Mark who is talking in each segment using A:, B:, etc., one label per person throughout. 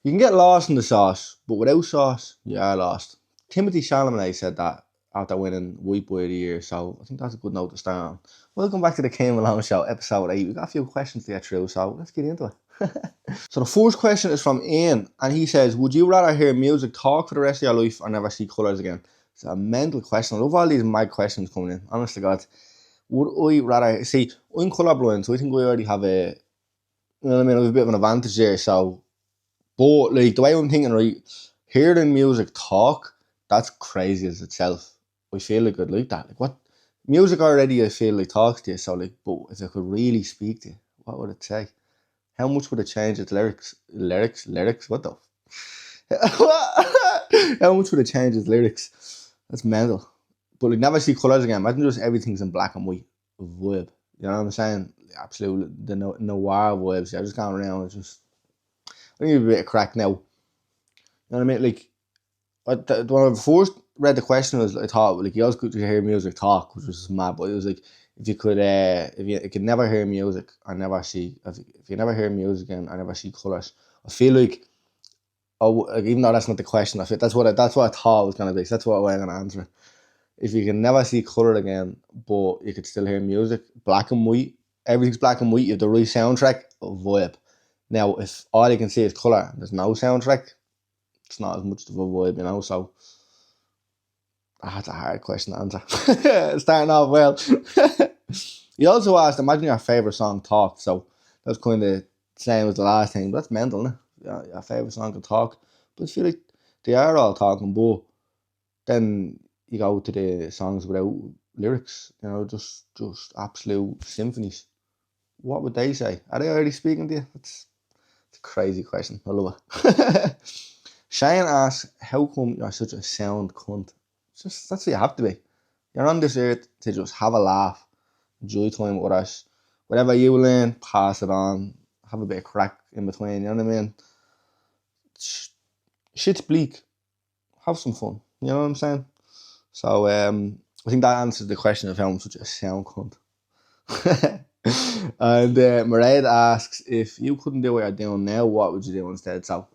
A: You can get lost in the sauce, but without sauce, you are lost. Timothy Chalamet said that after winning White Boy of the Year, so I think that's a good note to start on. Welcome back to the Cian Malone Show, episode 8. We've got a few questions to get through, so let's get into it. So the first question is from Ian, and he says, would you rather hear music talk for the rest of your life or never see colours again? It's a mental question. I love all these mad questions coming in, honest to God. Would I rather, see, I'm colourblind, so I think I already have a, you know what I mean, I have a bit of an advantage there, so, but like the way I'm thinking, right, hearing music talk, that's crazy as itself. I feel like I'd like that. Like what, music already I feel like talks to you, so like, but if I could really speak to you, what would it say? How much would it change its lyrics? Lyrics? What the? How much would it change its lyrics? That's mental. But like never see colours again. Imagine just everything's in black and white. Vibe. You know what I'm saying? Absolutely. The noir vibes. Yeah, just going around. It's just, I think it'd be a bit of crack now. You know what I mean? Like, when I first read the question, I thought, like, you always could hear music talk, which was mad, but it was like, if you could never hear music or never see, if you never hear music and I never see colours, I feel like, even though that's not the question, I feel that's what I thought it was gonna be. So that's what I'm gonna answer it. If you can never see colour again, but you could still hear music, black and white, everything's black and white, you have the right soundtrack, a vibe. Now, if all you can see is colour, and there's no soundtrack, it's not as much of a vibe, you know. So that's a hard question to answer. Starting off well. You also asked, imagine your favourite song talk. So that's kind of the same as the last thing, but that's mental, isn't it? Yeah, your favourite song can talk. But I feel like they are all talking, but then you go to the songs without lyrics, you know, just absolute symphonies. What would they say? Are they already speaking to you? It's a crazy question. I love it. Shane asks, how come you're such a sound cunt? That's what you have to be. You're on this earth to just have a laugh, enjoy time with us. Whatever you learn, pass it on. Have a bit of crack in between, you know what I mean? Shit's bleak. Have some fun, you know what I'm saying? So I think that answers the question of how I'm such a sound cunt. And Mairead asks, if you couldn't do what you're doing now, what would you do instead? So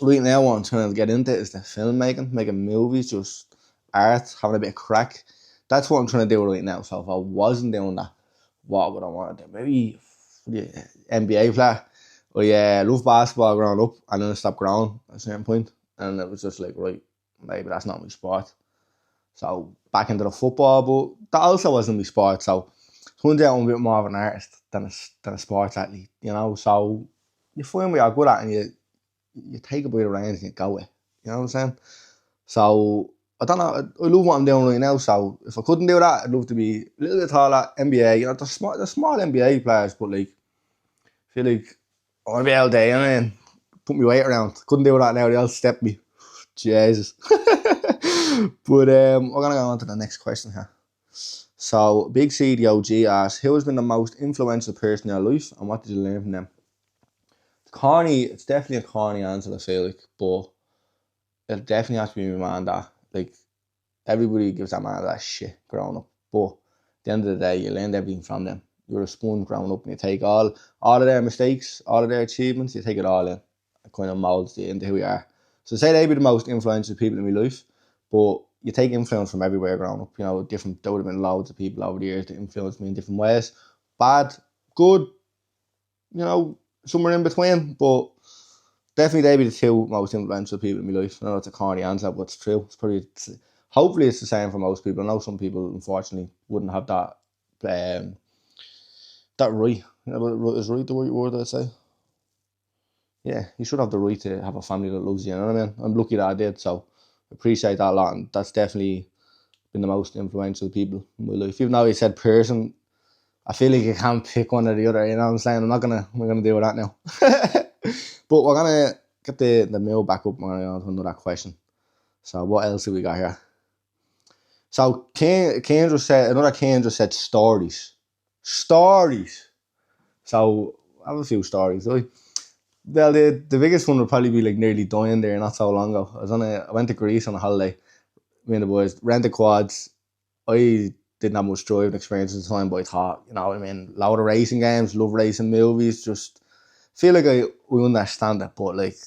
A: right now what I'm trying to get into is the filmmaking, making movies, just art, having a bit of crack. That's what I'm trying to do right now. So if I wasn't doing that, what would I want to do? Maybe NBA player. I love basketball growing up, and then I stopped growing at a certain point, and it was just like, right, maybe that's not my sport. So back into the football, but that also wasn't my sport. So turns out I'm a bit more of an artist than a sports athlete, you know. So you find what you're good at, and you take a bit of reins and you go with it. You know what I'm saying? So I don't know. I love what I'm doing right now. So if I couldn't do that, I'd love to be a little bit taller. NBA, you know, the small NBA players, but like, I feel like I want to be all day, you know what I mean? Put my weight around. Couldn't do that now. They all step me. Jesus. But we're gonna go on to the next question here. So Big CDOG asks, who has been the most influential person in your life, and what did you learn from them? It's definitely a corny answer, I feel like, but it definitely has to be my man and dad. Like, everybody gives that man that shit growing up, but at the end of the day, you learned everything from them. You're a sponge growing up, and you take all of their mistakes, all of their achievements, you take it all in. It kind of molds you into who you are. So say they'd be the most influential people in my life, but you take influence from everywhere growing up. You know, there would have been loads of people over the years that influenced me in different ways. Bad, good, you know, somewhere in between, but definitely they'd be the two most influential people in my life. I know it's a corny answer, but it's true. Hopefully it's the same for most people. I know some people, unfortunately, wouldn't have that right. You know, is right the right word I'd say? Yeah, you should have the right to have a family that loves you, you know what I mean? I'm lucky that I did, so I appreciate that a lot, and that's definitely been the most influential people in my life. Even though you said person, I feel like you can't pick one or the other, you know what I'm saying? We're gonna deal with that now. But we're gonna get the mail back up, we're gonna go to another question. So what else have we got here? So Kane just said stories. Stories. So I have a few stories, right? Well, the biggest one would probably be like nearly dying there not so long ago. I went to Greece on a holiday. Me and the boys rented quads. I didn't have much driving experience at the time, but I thought, you know what I mean, loud of racing games, love racing movies, just feel like I understand it, but like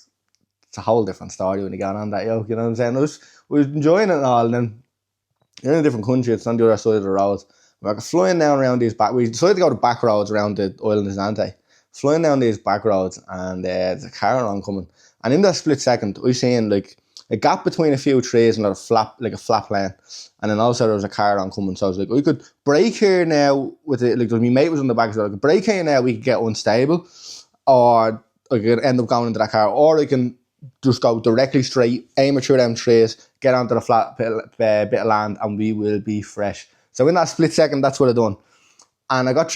A: it's a whole different story when you get on that yoke, you know what I'm saying? I was enjoying it and all, and then you're in a different country, it's on the other side of the road. We're flying down around these we decided to go to back roads around the island of Zante. Flying down these back roads, and there's a car oncoming. And in that split second, I seen like a gap between a few trees and a flat lane. And then also there was a car oncoming. So I was like, we could brake here now with it. Like, my mate was on the back, so I could brake here now, we could get unstable. Or I could end up going into that car. Or I can just go directly straight, aim it through them trees, get onto the flat bit of land, and we will be fresh. So in that split second, that's what I done. And I got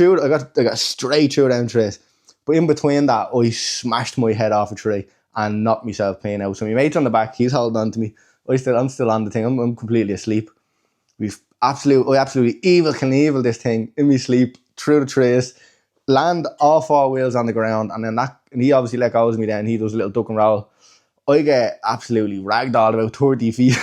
A: straight through them trees. But in between that, I smashed my head off a tree and knocked myself clean out. So my mate's on the back, he's holding on to me. I'm still on the thing, I'm completely asleep. I absolutely Evel Knievel this thing in my sleep, through the trees, land all four wheels on the ground, and he obviously let go of me then, he does a little duck and roll. I get absolutely ragdolled about 30 feet.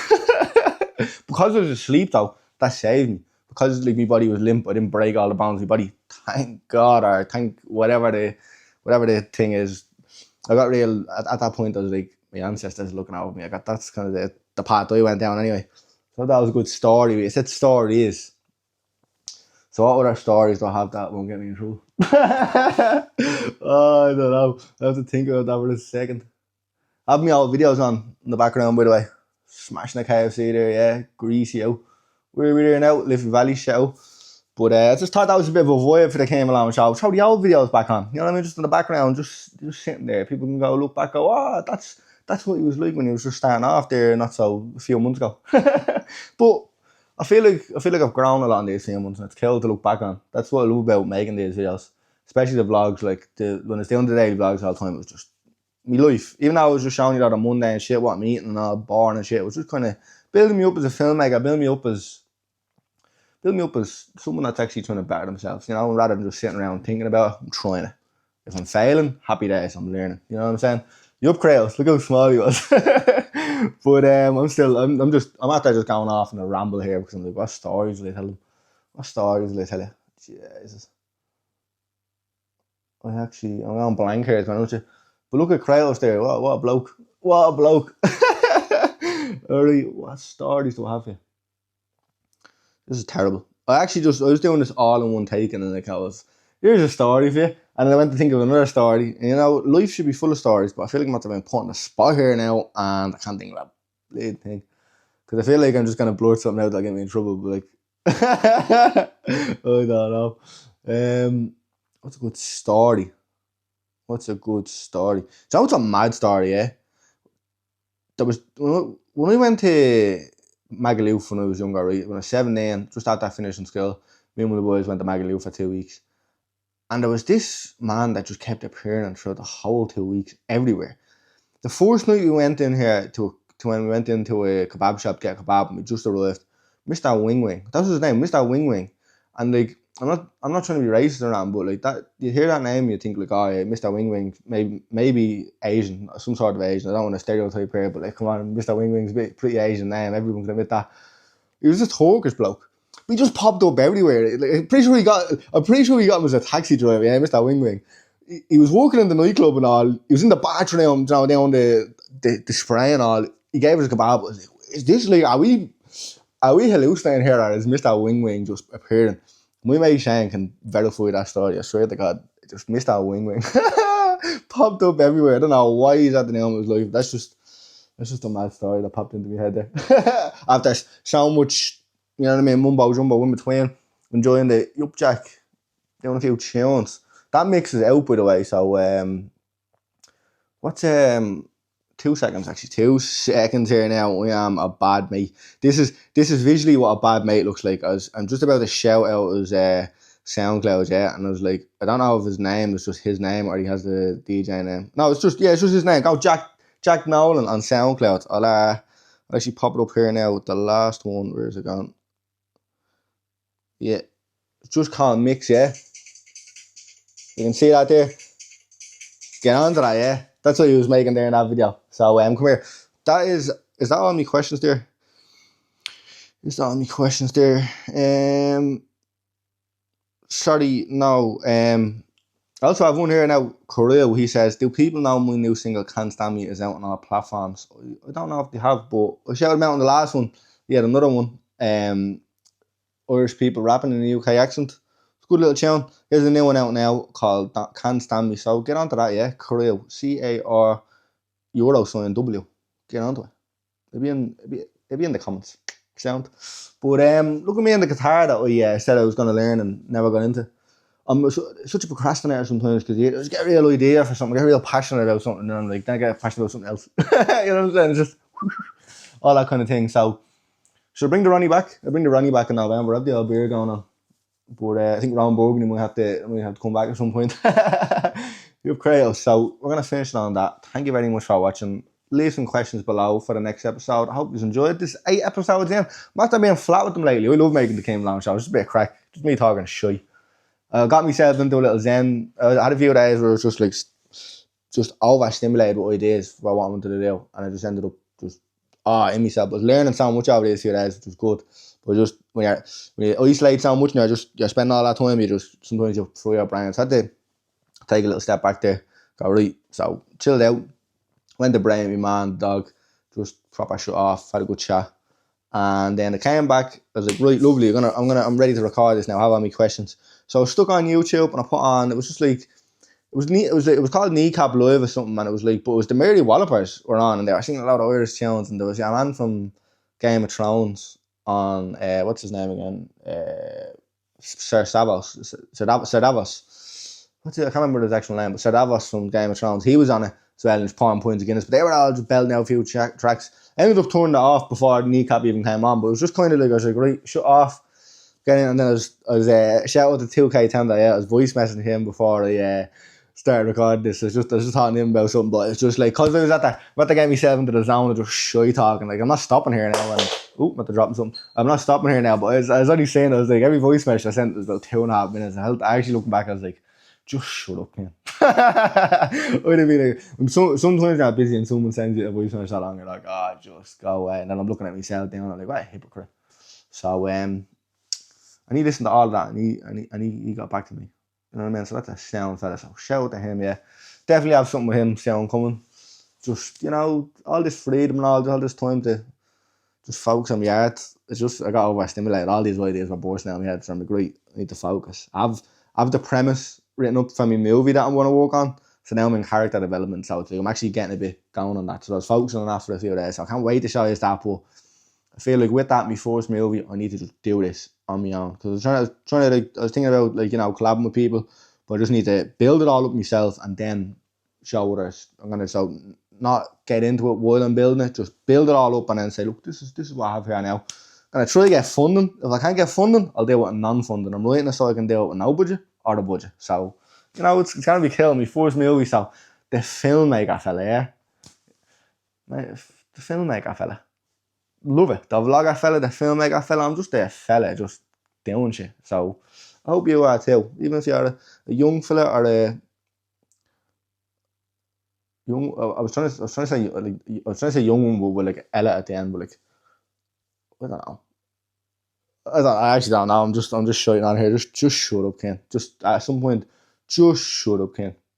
A: Because I was asleep though, that saved me. Because like my body was limp, I didn't break all the bones of my body. Thank God, or thank whatever the thing is. I got real at that point. I was like, my ancestors looking over me. That's kind of the path I went down anyway. So that was a good story. I said stories. So what other stories do I have that won't get me in trouble? Oh, I don't know. I have to think about that for a second. I have my old videos on in the background, by the way. Smashing a KFC there, yeah. Greasy out. We're there now, Liffey Valley show. But I just thought that was a bit of a vibe for the came along show. Throw the old videos back on. You know what I mean? Just in the background, just sitting there. People can go look back, go, oh, that's what he was like when he was just starting off there, not so a few months ago. But I feel like I've grown a lot in these few months, and it's cool to look back on. That's what I love about making these videos, especially the vlogs. Like when I was doing the daily vlogs all the time, it was just my life. Even though I was just showing you that on Monday and shit, what I'm eating and all boring and shit, it was just kind of building me up as a filmmaker, building me up as someone that's actually trying to better themselves, you know, rather than just sitting around thinking about it. I'm trying it. If I'm failing, happy days, I'm learning. You know what I'm saying? You up, Kratos, look how small he was. But I'm after just going off in a ramble here, because I'm like, what stories will I tell them? What stories will I tell you? Jesus. I'm going blank here, don't you? But look at Kratos there. What a bloke. What a bloke. Alright, what stories do I have here? This is terrible. I was doing this all in one take, and then here's a story for you. And then I went to think of another story. And, you know, life should be full of stories, but I feel like I'm about to be put on a spot here now, and I can't think of a bleed thing. Because I feel like I'm just going to blurt something out that'll get me in trouble, but like, I don't know. What's a good story? What's a good story? So it's a mad story, yeah? There was, when I went to Magaluf when I was younger, right? When I was 17, just after finishing school, me and one of the boys went to Magaluf for 2 weeks. And there was this man that just kept appearing throughout the whole 2 weeks, everywhere. The first night we went in here to when we went into a kebab shop to get a kebab, and we just arrived, Mr. Wing Wing. That was his name, Mr. Wing Wing. And like, I'm not trying to be racist around, but like that, you hear that name, you think like, oh yeah, Mr. Wing Wing, maybe Asian, some sort of Asian. I don't want to stereotype here, but like, come on, Mr. Wing Wing's a pretty Asian name. Everyone's gonna admit that. He was a Turkish bloke. He just popped up everywhere. Like, I'm pretty sure he got him as a taxi driver. Yeah, Mr. Wing Wing. He was working in the nightclub and all. He was in the bathroom, down the spray and all. He gave us a kebab. I was like, is this like, are we hallucinating here, or is Mr. Wing Wing just appearing? My mate Shane can verify that story. I swear to God, just Mr. Wing Wing popped up everywhere. I don't know why he's at the name of his life. That's just a mad story that popped into my head there. After so much, you know what I mean, mumbo jumbo in between, enjoying the Yup Jack, doing a few tunes. That mixes out, by the way. So what's 2 seconds actually? 2 seconds here now. I am a bad mate. This is visually what a bad mate looks like. I'm just about to shout out his SoundCloud, yeah, and I was like, I don't know if his name is just his name or he has the DJ name. No, it's just his name. Go Jack Nolan on SoundCloud. I'll actually pop it up here now. The last one, where is it gone? Yeah, it's just called Mix, yeah. You can see that there. Get on to that, yeah. That's what he was making there in that video. So come here. Is that all my questions there? Is that all my questions there? Sorry, no. I also have one here now, Korea. He says, "Do people know my new single Can't Stand Me is out on all platforms?" I don't know if they have, but I shouted him out on the last one. He had another one. Irish people rapping in the UK accent. It's a good little tune. Here's a new one out now called Can't Stand Me. So get onto that, yeah. Korea, CAR Euro sign W. Get onto it. It'll be in the comments. Sound. But look at me in the guitar that I said I was going to learn and never got into. I'm such a procrastinator sometimes because you just get a real idea for something, get real passionate about something, and I'm like, then I get passionate about something else. You know what I'm saying? It's just all that kind of thing. So, should I bring the Ronnie back? I bring the Ronnie back in November. I have the old beer going on. But I think Ron Burgundy might have to come back at some point. You have Kratos. So we're gonna finish on that. Thank you very much for watching. Leave some questions below for the next episode. I hope you enjoyed this 8 episodes in. I'm after being flat with them lately. I love making the Kim Long show. It's just a bit of crack. Just me talking shit. Got myself into a little zen. I had a few days where it was just like just overstimulated with ideas for what I wanted to do, and I just ended up just in myself. I was learning so much over these few days, which was good. But just when you isolate so much and you're spending all that time, you just sometimes you throw your brain. So I had to take a little step back there. Go right. So chilled out. Went to brain with my man, dog. Just proper shut off. Had a good chat. And then I came back. I was like, right, lovely. I'm ready to record this now. I have all my questions. So I stuck on YouTube and I put on. It was just like it was neat. It was called Kneecap Live or something, and it was like, but it was the Mary Wallopers were on, and they were singing a lot of Irish tunes, and there was a man from Game of Thrones on what's his name again? Sir Davos. Sir Davos. I can't remember his actual name, but Sir Davos from Game of Thrones. He was on it as well, and he's pouring points against us. But they were all just belting out a few tracks. I ended up turning it off before the Kneecap even came on, but it was just kind of like I was like, right, shut off. And then I was shout out to 2K10 I was voice messaging him before I started recording this. I was just talking to him about something, but it's just like, because I was at the game myself into the zone of just shy talking. Like, I'm not stopping here now. And, I'm at the dropping something. I'm not stopping here now, but I was only saying, I was like, every voice message I sent was about 2.5 minutes. I actually looking back, I was like, just shut up, man. I'd have been like, sometimes I'm busy and someone sends you a voice message that long, you're like, oh, just go away. And then I'm looking at myself down, I'm like, what a hypocrite. So, and he listened to all of that, and he got back to me. You know what I mean? So that's a sound fella. So shout out to him, yeah. Definitely have something with him sound coming. Just, all this freedom and all this time to just focus on my art. It's just, I got overstimulated. All these ideas were bursting out of my head, so I'm like, great, I need to focus. I've the premise written up for my movie that I'm going to work on. So now I'm in character development, so it's like I'm actually getting a bit going on that. So I was focusing on that for a few days. So I can't wait to show you that, but I feel like with that, my first movie, I need to just do this on my own. Because I was thinking about collabing with people, but I just need to build it all up myself and then show others. I'm gonna not get into it while I'm building it, just build it all up and then say, look, this is what I have here now. I'm gonna try to get funding. If I can't get funding, I'll do it with non-funding. I'm writing it so I can do it with no budget or the budget. So, it's gonna be killing me. First movie, so the filmmaker fella, yeah. The filmmaker fella. Love it. The vlogger fella, the filmmaker fella, I'm just a fella, just doing shit. So I hope you are too. Even if you're a young fella or a young, I was trying to say young one, but with like Ella at the end, but like I don't know. I actually don't know. I'm just shouting on here. Just shut up, Ken. Just at some point, just shut up, Ken.